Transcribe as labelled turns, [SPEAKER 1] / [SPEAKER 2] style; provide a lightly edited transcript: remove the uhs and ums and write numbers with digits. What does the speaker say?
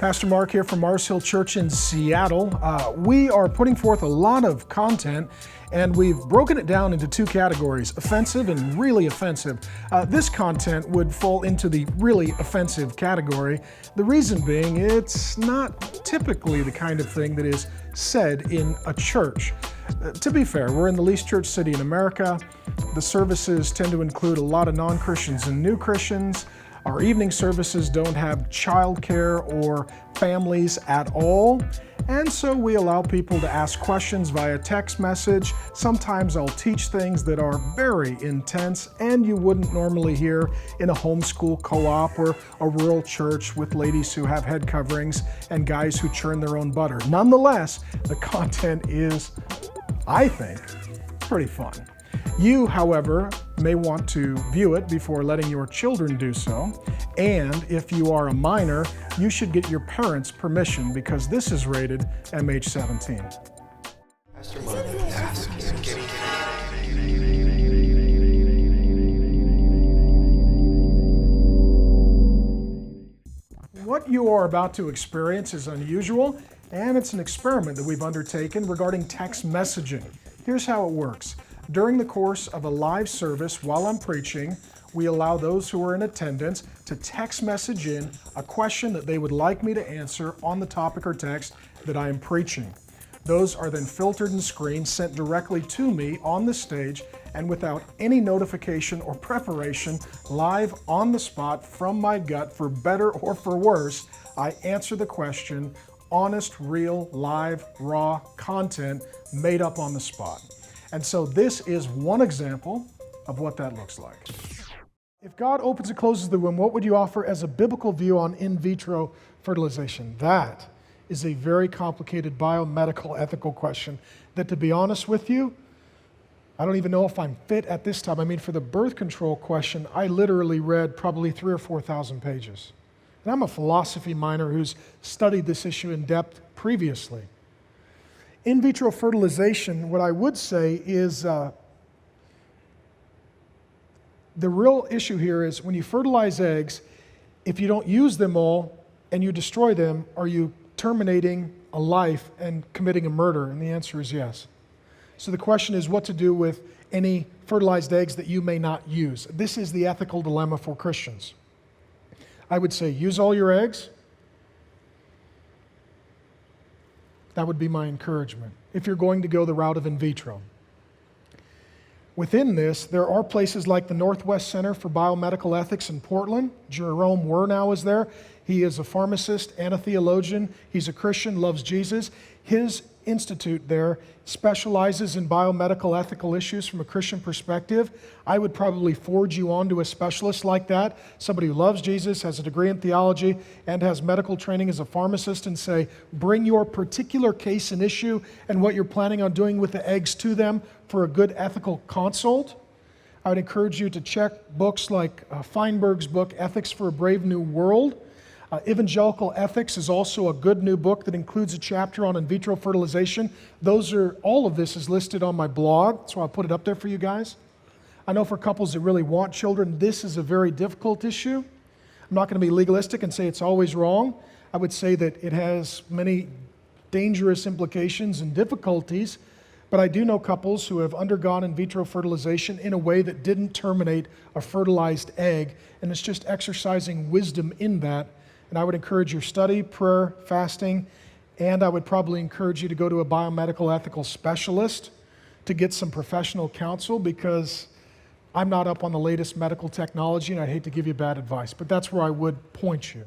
[SPEAKER 1] Pastor Mark here from Mars Hill Church in Seattle. We are putting forth a lot of content, and we've broken it down into two categories, offensive and really offensive. This content would fall into the really offensive category. The reason being, it's not typically the kind of thing that is said in a church. To be fair, we're in the least church city in America. The services tend to include a lot of non-Christians and new Christians. Our evening services don't have childcare or families at all, and so we allow people to ask questions via text message. Sometimes I'll teach things that are very intense and you wouldn't normally hear in a homeschool co-op or a rural church with ladies who have head coverings and guys who churn their own butter. Nonetheless, the content is, I think, pretty fun. You, however, may want to view it before letting your children do so. And if you are a minor, you should get your parents' permission because this is rated MH17.
[SPEAKER 2] Pastor Mark.
[SPEAKER 1] What you are about to experience is unusual, and it's an experiment that we've undertaken regarding text messaging. Here's how it works. During the course of a live service while I'm preaching, we allow those who are in attendance to text message in a question that they would like me to answer on the topic or text that I am preaching. Those are then filtered and screened, sent directly to me on the stage, and without any notification or preparation, live on the spot from my gut, for better or for worse, I answer the question, honest, real, live, raw content made up on the spot. And so this is one example of what that looks like. If God opens and closes the womb, what would you offer as a biblical view on in vitro fertilization? That is a very complicated biomedical ethical question that, to be honest with you, I don't even know if I'm fit at this time. I mean, for the birth control question, I literally read probably 3,000 or 4,000 pages. And I'm a philosophy minor who's studied this issue in depth previously. In vitro fertilization, what I would say is the real issue here is when you fertilize eggs, if you don't use them all and you destroy them, are you terminating a life and committing a murder? And the answer is yes. So the question is what to do with any fertilized eggs that you may not use. This is the ethical dilemma for Christians. I would say use all your eggs. That would be my encouragement, if you're going to go the route of in vitro. Within this, there are places like the Northwest Center for Biomedical Ethics in Portland. Jerome Wernow is there. He is a pharmacist and a theologian. He's a Christian, loves Jesus. His institute there specializes in biomedical ethical issues from a Christian perspective. I would probably forward you on to a specialist like that, somebody who loves Jesus, has a degree in theology, and has medical training as a pharmacist, and say, bring your particular case and issue and what you're planning on doing with the eggs to them for a good ethical consult. I would encourage you to check books like Feinberg's book, Ethics for a Brave New World. Evangelical Ethics is also a good new book that includes a chapter on in vitro fertilization. All of this is listed on my blog, so I'll put it up there for you guys. I know for couples that really want children, this is a very difficult issue. I'm not going to be legalistic and say it's always wrong. I would say that it has many dangerous implications and difficulties, but I do know couples who have undergone in vitro fertilization in a way that didn't terminate a fertilized egg, and it's just exercising wisdom in that. And I would encourage your study, prayer, fasting, and I would probably encourage you to go to a biomedical ethical specialist to get some professional counsel, because I'm not up on the latest medical technology and I'd hate to give you bad advice, but that's where I would point you.